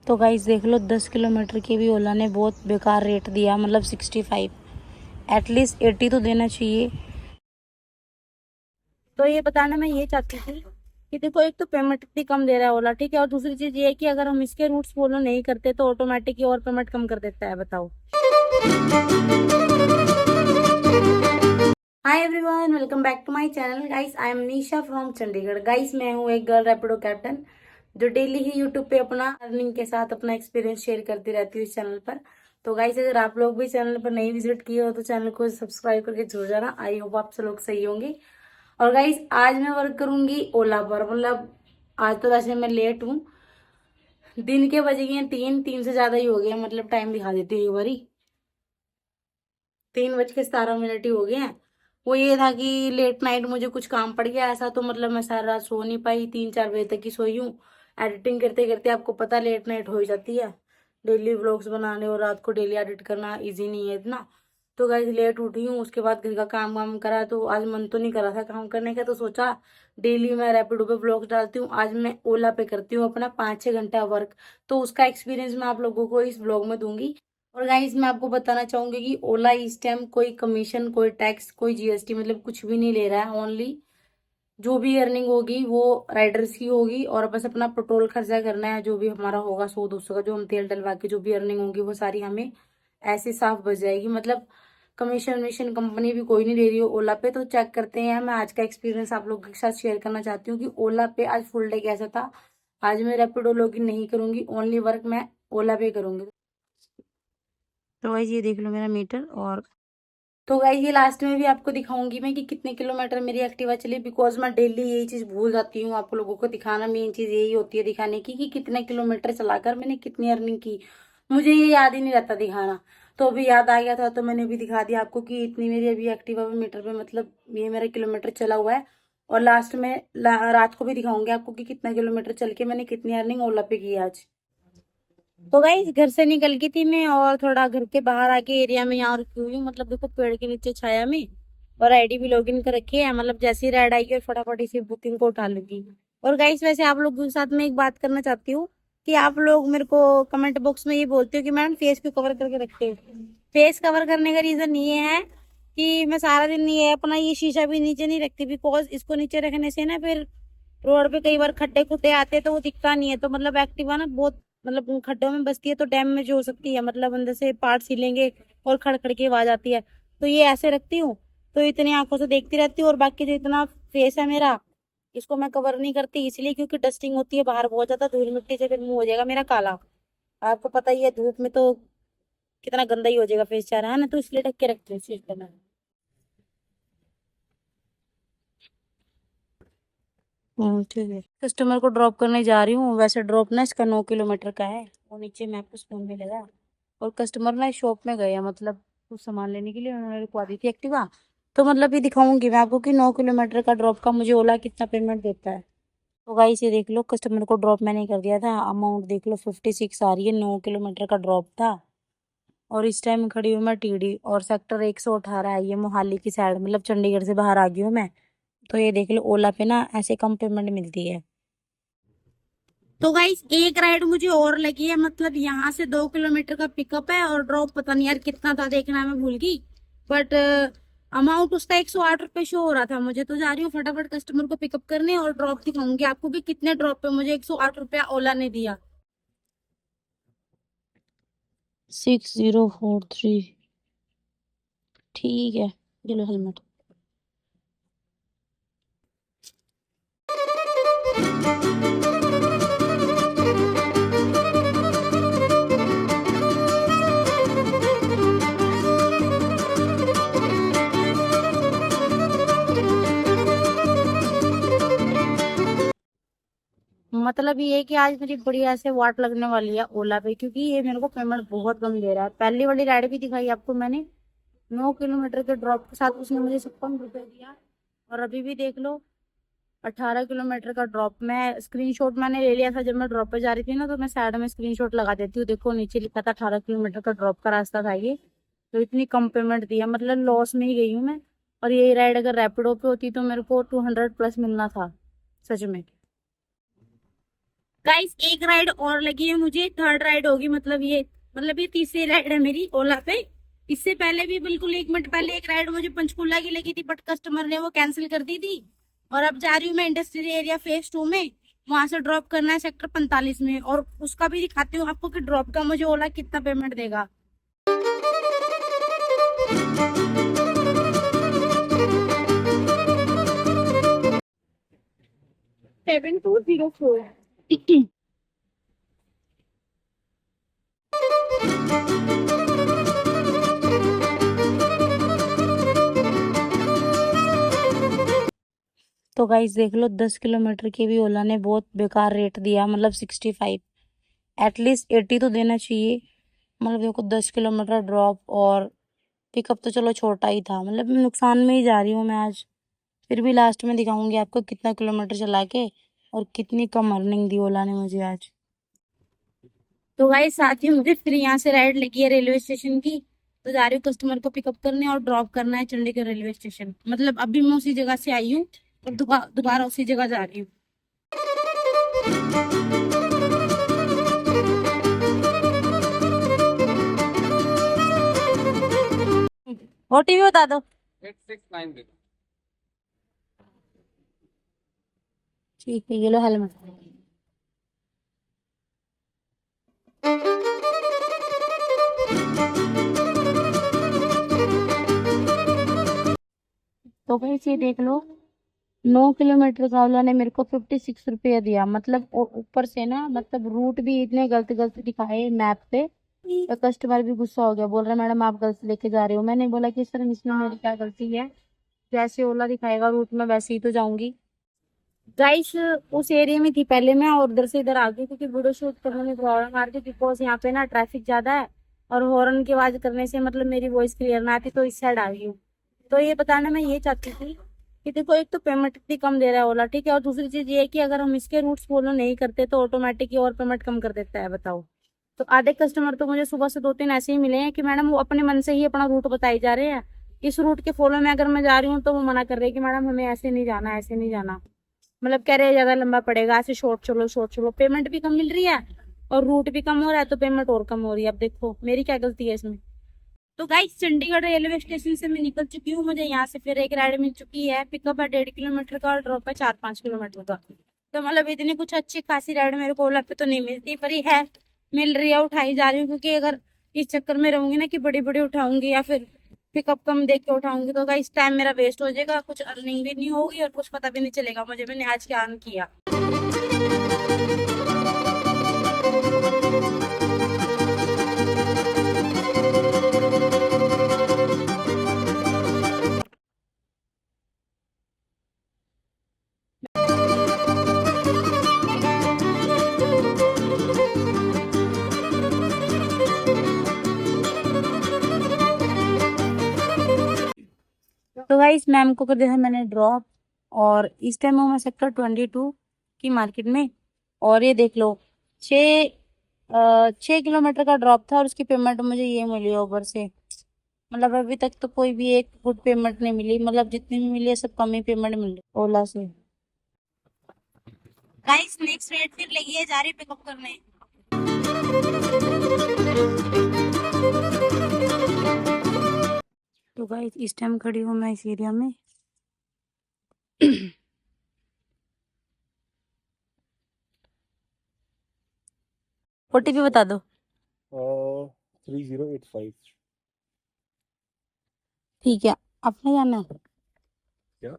तो गाइस देख लो 10 किलोमीटर की भी ओला ने बहुत बेकार रेट दिया, मतलब 65। एटलीस्ट 80 तो देना चाहिए। तो ये बताना मैं ये चाहती थी कि देखो, एक तो पेमेंट इतनी कम दे रहा है ओला, ठीक है, और दूसरी चीज ये है कि अगर हम इसके रूट्स फॉलो नहीं करते तो ऑटोमेटिक ही और पेमेंट कम कर देता है। बताओ। Hi everyone, welcome back to my channel. Guys I am Nisha from Chandigarh. Guys मैं हूँ एक गर्ल रैपिडो कैप्टन जो डेली ही यूट्यूब पे अपना अर्निंग के साथ अपना एक्सपीरियंस शेयर करती रहती हूँ इस चैनल पर। तो गाइस अगर आप लोग भी चैनल पर नहीं विजिट किए हो तो चैनल को सब्सक्राइब करके जरूर जाना। आई होप आप सब लोग सही होंगे। और गाइस आज मैं वर्क करूंगी ओला पर। मतलब आज तो वैसे मैं लेट हूँ, दिन के बज गए हैं 3 से ज्यादा ही हो गया। मतलब टाइम दिखा देती हूँ एक बारी, 3:17 ही हो गए हैं। वो ये था कि लेट नाइट मुझे कुछ काम पड़ गया ऐसा, तो मतलब मैं सारी रात सो नहीं पाई, 3-4 बजे तक ही सोई हूँ। एडिटिंग करते करते आपको पता लेट नाइट हो ही जाती है। डेली व्लॉग्स बनाने और रात को डेली एडिट करना इजी नहीं है इतना। तो गाइस लेट उठी हूँ, उसके बाद घर का काम वाम करा, तो आज मन तो नहीं करा था काम करने का, तो सोचा डेली मैं रैपिडो पे व्लॉग डालती हूँ, आज मैं ओला पे करती हूँ अपना 5-6 घंटा वर्क। तो उसका एक्सपीरियंस मैं आप लोगों को इस व्लॉग में दूंगी। और गाइस मैं आपको बताना चाहूंगी कि ओला इस टाइम कोई कमीशन, कोई टैक्स, कोई जीएसटी मतलब कुछ भी नहीं ले रहा है। ओनली जो भी अर्निंग होगी वो राइडर्स की होगी, और बस अपना पेट्रोल खर्चा करना है। जो भी हमारा होगा 100-200 का, जो हम तेल डलवा के जो भी अर्निंग होगी वो सारी हमें ऐसे साफ बच जाएगी। मतलब कमीशन वमीशन कंपनी भी कोई नहीं दे रही हो ओला पे। तो चेक करते हैं, मैं आज का एक्सपीरियंस आप लोगों के साथ शेयर करना चाहती हूँ कि ओला पे आज फुल डे कैसा था। आज मैं रैपिडो लॉगिन नहीं करूंगी, ओनली वर्क मैं ओला पे करूंगी। तो गाइस ये देख लो मेरा मीटर। और तो गाइस ये लास्ट में भी आपको दिखाऊंगी मैं कि कितने किलोमीटर मेरी एक्टिवा चली, बिकॉज मैं डेली यही चीज भूल जाती हूँ आप लोगों को दिखाना। मेन चीज यही होती है दिखाने की कि कितने किलोमीटर चलाकर मैंने कितनी अर्निंग की। मुझे ये याद ही नहीं रहता दिखाना, तो अभी याद आ गया था तो मैंने भी दिखा दिया आपको कि इतनी मेरी अभी एक्टिवा पे मीटर पे मतलब ये मेरा किलोमीटर चला हुआ है। और लास्ट में रात को भी दिखाऊंगी आपको कि कितना किलोमीटर चल के मैंने कितनी अर्निंग ओला पे की आज। तो गाइस घर से निकल गई थी मैं, और थोड़ा घर के बाहर आके एरिया में यहाँ रुकी हुई हूँ। मतलब देखो पेड़ के नीचे छाया में, और आईडी भी लॉगिन कर रखी है। मतलब जैसी राइड आएगी और फटाफट इसी बुकिंग को उठा लूंगी। और गाइस वैसे आप लोगों के साथ में एक बात करना चाहती हूँ कि आप लोग मेरे को कमेंट बॉक्स में ये बोलते हो कि मैडम फेस क्यों कवर करके रखते हो। फेस कवर करने का रीजन ये है कि मैं सारा दिन ये अपना ये शीशा भी नीचे नहीं रखती, बिकॉज इसको नीचे रखने से ना फिर रोड पे कई बार खड्डे खुड्डे आते तो वो दिखता नहीं है। तो मतलब एक्टिवा ना बहुत मतलब उन खड्डों में बसती है तो डैमेज हो सकती है, मतलब अंदर से पार्ट हिलेंगे और खड़खड़ की आवाज आती है। तो ये ऐसे रखती हूँ, तो इतनी आंखों से देखती रहती हूँ। और बाकी जो इतना फेस है मेरा, इसको मैं कवर नहीं करती इसलिए क्योंकि डस्टिंग होती है बाहर बहुत ज्यादा, धूल मिट्टी से फिर मुंह हो जाएगा मेरा काला। आपको पता ही है धूप में तो कितना गंदा ही हो जाएगा फेस चारा, है ना, तो इसलिए ढक के रखती हूँ इस चीज को मैं। ठीक है, कस्टमर को ड्रॉप करने जा रही हूँ। वैसे ड्रॉप ना इसका 9 किलोमीटर का है, वो नीचे मैप उस फोन में लगा। और कस्टमर ना शॉप में गए हैं, मतलब कुछ सामान लेने के लिए, उन्होंने रुकवा दी थी एक्टिवा। तो मतलब ये दिखाऊंगी मैं आपको कि 9 किलोमीटर का ड्रॉप का मुझे ओला कितना पेमेंट देता है। तो गाइस ये देख लो, कस्टमर को ड्रॉप मैंने कर दिया था। अमाउंट देख लो 56 आ रही है, 9 किलोमीटर का ड्रॉप था। और इस टाइम खड़ी हूँ मैं टीडी, और सेक्टर 118 है ये मोहाली की साइड, मतलब चंडीगढ़ से बाहर आ गई हूँ मैं। तो ये देख लो ओला पे ना ऐसे कम पेमेंट मिलती है। तो गाइस एक राइड मुझे और लगी है, मतलब यहाँ से 2 किलोमीटर का पिकअप है और ड्रॉप पता नहीं यार कितना था, देखना मैं भूल गई। बट अमाउंट उसका 108 रुपये शो हो रहा था मुझे। तो जा रही हूँ फटाफट कस्टमर को पिकअप करने, और ड्रॉप दिखाऊंगी आपको कि कितने ड्रॉप पे मुझे 108 रुपया ओला ने दिया। 6043। ठीक है, ये लो हेलमेट। मतलब ये है कि आज मेरी बढ़िया से वाट लगने वाली है ओला पे, क्योंकि ये मेरे को पेमेंट बहुत कम दे रहा है। पहली वाली राइड भी दिखाई आपको मैंने, 9 किलोमीटर के ड्रॉप के साथ उसने मुझे 56 रुपये दिया। और अभी भी देख लो 18 किलोमीटर का ड्रॉप। मैं स्क्रीनशॉट मैंने ले लिया था जब मैं ड्रॉप पे जा रही थी ना, तो मैं साइड में स्क्रीनशॉट लगा देती हूँ। देखो नीचे लिखा था 18 किलोमीटर का ड्रॉप का रास्ता था ये। तो इतनी कम पेमेंट दिया, मतलब लॉस में ही गई हूँ मैं। और यही राइड अगर रैपिडो पे होती तो मेरे को 200 प्लस मिलना था, सच में। गाइस एक राइड और लगी है मुझे, थर्ड राइड होगी, मतलब ये तीसरी राइड है मेरी ओला पे। इससे पहले भी बिल्कुल 1 मिनट पहले एक राइड मुझे पंचकुला की लगी थी, बट कस्टमर ने वो कैंसिल कर दी थी। और अब जा रही हूँ मैं इंडस्ट्रियल एरिया फेज 2 में। वहां से ड्रॉप करना है सेक्टर 45 में, और उसका भी दिखाती हूँ आपको कि ड्रॉप का मुझे ओला कितना पेमेंट देगा। 7204। तो गाइस देख लो, 10 किलोमीटर की भी ओला ने बहुत बेकार रेट दिया, मतलब 65। एटलीस्ट 80 तो देना चाहिए। मतलब देखो 10 किलोमीटर ड्रॉप, और पिकअप तो चलो छोटा ही था, मतलब नुकसान में ही जा रही हूँ मैं आज। फिर भी लास्ट में दिखाऊंगी आपको कितना किलोमीटर चला के और कितनी कम अर्निंग दी ओला ने मुझे आज। तो गाइस साथ ही मुझे फिर यहाँ से राइड लगी है रेलवे स्टेशन की। तो जा रही हूँ कस्टमर को पिकअप करने और ड्रॉप करना है चंडीगढ़ रेलवे स्टेशन। मतलब अभी मैं उसी जगह से आई हूँ और दोबारा उसी जगह जा रही हूँ। ओटीपी बता दो। 869 ठीक है, ये लो हेलमेट। तो गाइस ये देख लो, 9 किलोमीटर का ओला ने मेरे को 56 रुपया दिया। मतलब ऊपर से ना, मतलब रूट भी इतने गलत गलत दिखाए मैप पे। तो कस्टमर भी गुस्सा हो गया, बोल रहा मैडम आप गलत लेके जा रहे हो। मैंने बोला कि सर इसमें मेरी क्या गलती है, जैसे ओला दिखाएगा रूट में वैसे ही तो जाऊंगी। गाइस उस एरिया में थी पहले मैं, और उधर से इधर आ गई क्योंकि वीडियो शूट करने में प्रॉब्लम आ रही थी, बिकॉज यहाँ पे ना ट्रैफिक ज्यादा है। और हॉर्न की आवाज करने से मतलब मेरी वॉइस क्लियर ना आती, तो इस साइड आ गई हूँ। तो ये बताना मैं ये चाहती थी कि देखो, एक तो पेमेंट इतनी कम दे रहा है ओला, ठीक है, और दूसरी चीज ये है कि अगर हम इसके रूट्स फॉलो नहीं करते तो ऑटोमेटिक ही और पेमेंट कम कर देता है, बताओ। तो आधे कस्टमर तो मुझे सुबह से 2-3 ऐसे ही मिले हैं कि मैडम वो अपने मन से ही अपना रूट बताई जा रहे हैं। इस रूट के फॉलो में अगर मैं जा रही हूँ तो वो मना कर रही है कि मैडम हमें ऐसे नहीं जाना, ऐसे नहीं जाना। मतलब कह रहे हैं ज्यादा लंबा पड़ेगा, ऐसे शॉर्ट चलो शॉर्ट चलो। पेमेंट भी कम मिल रही है और रूट भी कम हो रहा है, तो पेमेंट और कम हो रही है। अब देखो मेरी क्या गलती है इसमें। तो गाइस चंडीगढ़ रेलवे स्टेशन से मैं निकल चुकी हूँ। मुझे यहाँ से फिर एक राइड मिल चुकी है, पिकअप है 1.5 किलोमीटर का और ड्रॉप है 4-5 किलोमीटर का। तो मतलब इतनी कुछ अच्छी खासी राइड मेरे को ओला पे तो नहीं मिलती, पर ही है, मिल रही है, उठाई जा रही हूँ। क्योंकि अगर इस चक्कर में रहूंगी ना कि बड़ी बड़ी उठाऊंगी या फिर पिकअप कम देख के उठाऊंगी, तो इस टाइम मेरा वेस्ट हो जाएगा, कुछ अर्निंग भी नहीं होगी और कुछ पता भी नहीं चलेगा मुझे मैंने आज क्या अर्न किया। तो गाइस मैम को कर दिया था मैंने ड्रॉप, और इस टाइम हूँ मैं सेक्टर 22 की मार्केट में। और ये देख लो, 6 किलोमीटर का ड्रॉप था और उसकी पेमेंट मुझे ये मिली ऊपर से। मतलब अभी तक तो कोई भी एक गुड पेमेंट नहीं मिली, मतलब जितनी भी मिली है सब कम ही पेमेंट मिली ओला से। गाइस नेक्स्ट रेट फिर लगी है, जा रही पिकअप करने। तो गाइस इस टाइम खड़ी हूँ मैं इस एरिया में। ओटीपी बता दो। 3085 ठीक है, आपने जाना है? क्या?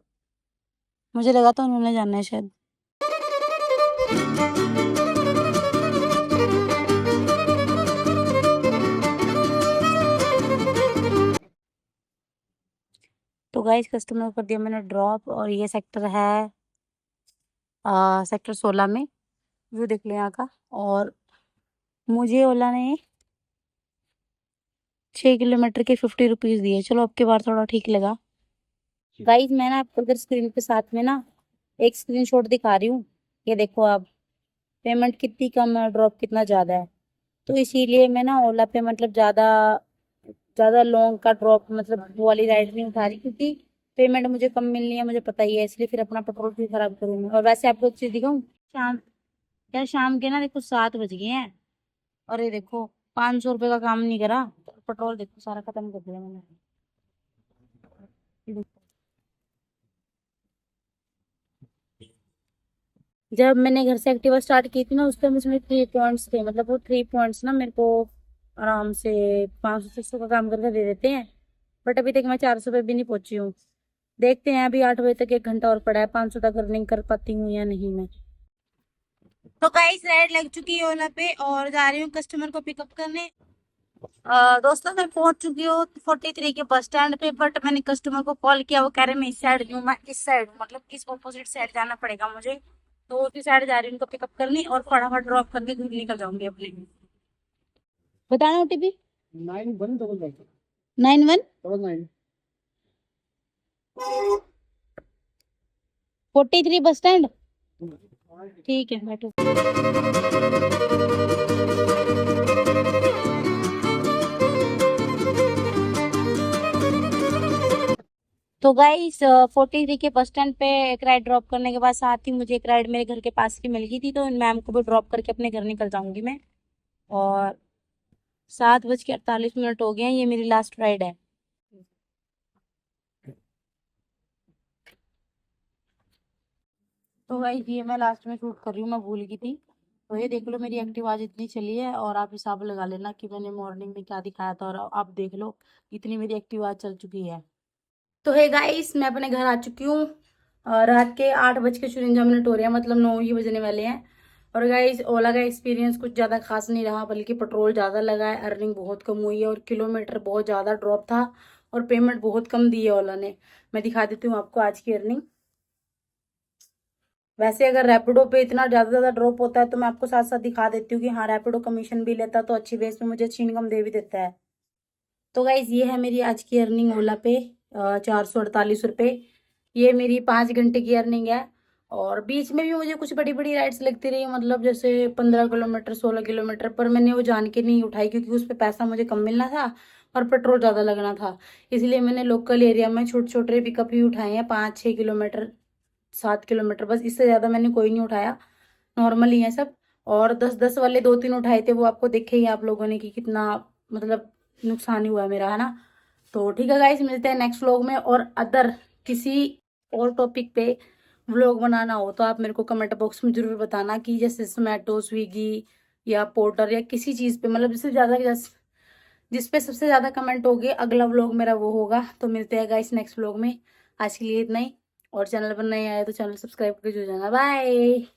मुझे लगा था उन्होंने जाना है शायद। तो गाइस कस्टमर को कर दिया मैंने ड्रॉप, और ये सेक्टर है सेक्टर 16 में। व्यू देख लो यहाँ का। और मुझे ओला ने 6 किलोमीटर के 50 रुपीज दिए। चलो अब की बार थोड़ा ठीक लगा। गाइस मैं ना आपको इधर स्क्रीन पे साथ में ना एक स्क्रीनशॉट दिखा रही हूँ। ये देखो आप, पेमेंट कितनी कम है, ड्रॉप कितना ज्यादा है। तो इसीलिए मैं ना ओला पे मतलब ज्यादा ज्यादा लॉन्ग का ड्रॉप, मतलब वो वाली राइड नहीं उठा रही, क्योंकि पेमेंट मुझे कम मिलनी है, मुझे पता ही है, इसलिए फिर अपना पेट्रोल भी खराब करूंगी। और वैसे आपको एक चीज दिखाऊं, शाम यार शाम के ना देखो 7 बज गए हैं और ये देखो 500 रुपये का काम नहीं करा। पेट्रोल देखो सारा खत्म कर दिया मैंने। ये देखो। जब मैंने घर से एक्टिवा स्टार्ट की थी ना उस टाइम उसमें 3 पॉइंट्स थे, मतलब वो 3 पॉइंट्स ना मेरे को आराम से 500-600 का काम करके दे देते हैं। बट अभी तक मैं 400 पे भी नहीं पहुंची हूँ। देखते हैं अभी 8 बजे तक 1 घंटा और पड़ा है, 500 तक अर्निंग कर पाती हूँ या नहीं मैं। तो गाइस राइड लग चुकी है ओला पे और जा रही हूँ कस्टमर को पिकअप करने। दोस्तों मैं पहुंच चुकी हूँ 43 के बस स्टैंड पे, बट मैंने कस्टमर को कॉल किया, वो कह रहे मैं इस साइड हूँ, मैं इस साइड हूँ, मतलब इस ऑपोजिट साइड जाना पड़ेगा मुझे। तो उसी साइड जा रही हूँ उनको पिकअप करने और फटाफट ड्रॉप करके घर निकल जाऊंगी अपने। बताना ओटीपी 91 43 बस स्टैंड। ठीक है बैठो। तो गाइस 43 के बस स्टैंड पे एक राइड ड्रॉप करने के बाद साथ ही मुझे एक राइड मेरे घर के पास की मिल गई थी, तो मैम को भी ड्रॉप करके अपने घर निकल जाऊंगी मैं। और 7:48 हो गए हैं, ये मेरी लास्ट राइड है। तो गाइस ये मैं लास्ट में शूट कर रही हूँ, मैं भूल गई थी। तो ये देख लो मेरी एक्टिव आज इतनी चली है और आप हिसाब लगा लेना कि मैंने मॉर्निंग में क्या दिखाया था, और आप देख लो इतनी मेरी एक्टिव आज चल चुकी है। तो है गाइस मैं अपने घर आ चुकी हूँ। रात के 8:54 हो रहे हैं, मतलब 9 ही बजने वाले हैं। और गाइस ओला का एक्सपीरियंस कुछ ज़्यादा खास नहीं रहा, बल्कि पेट्रोल ज़्यादा लगा है, अर्निंग बहुत कम हुई है और किलोमीटर बहुत ज़्यादा ड्रॉप था और पेमेंट बहुत कम दी है ओला ने। मैं दिखा देती हूँ आपको आज की अर्निंग। वैसे अगर रैपिडो पे इतना ज़्यादा ड्रॉप होता है तो मैं आपको साथ साथ दिखा देती हूँ कि हाँ रैपिडो कमीशन भी लेता तो अच्छी बेस पे मुझे अच्छी इनकम दे भी देता है। तो गाइज ये है मेरी आज की अर्निंग ओला पे 448 रुपये। ये मेरी 5 घंटे की अर्निंग है। और बीच में भी मुझे कुछ बड़ी बड़ी राइड्स लगती रही, मतलब जैसे 15 किलोमीटर 16 किलोमीटर, पर मैंने वो जान के नहीं उठाई क्योंकि उस पर पैसा मुझे कम मिलना था और पेट्रोल ज़्यादा लगना था। इसलिए मैंने लोकल एरिया में छोटे छोटे पिकअप ही उठाए हैं, 5-6 किलोमीटर 7 किलोमीटर, बस इससे ज़्यादा मैंने कोई नहीं उठाया, नॉर्मल ही है सब। और 10-10 वाले 2-3 उठाए थे, वो आपको देखे ही आप लोगों ने कि कितना मतलब नुकसान ही हुआ है मेरा, है ना। तो ठीक है गाइस, मिलते हैं नेक्स्ट व्लॉग में। और अदर किसी और टॉपिक पे व्लॉग बनाना हो तो आप मेरे को कमेंट बॉक्स में जरूर बताना कि जैसे जोमेटो स्विगी या पोर्टर या किसी चीज़ पे, मतलब जिस पे सबसे ज़्यादा कमेंट होगे अगला व्लॉग मेरा वो होगा। तो मिलते हैं गाइस नेक्स्ट व्लॉग में। आज के लिए इतना ही। और चैनल पर नए आए तो चैनल सब्सक्राइब करके जुड़ जाना। बाय।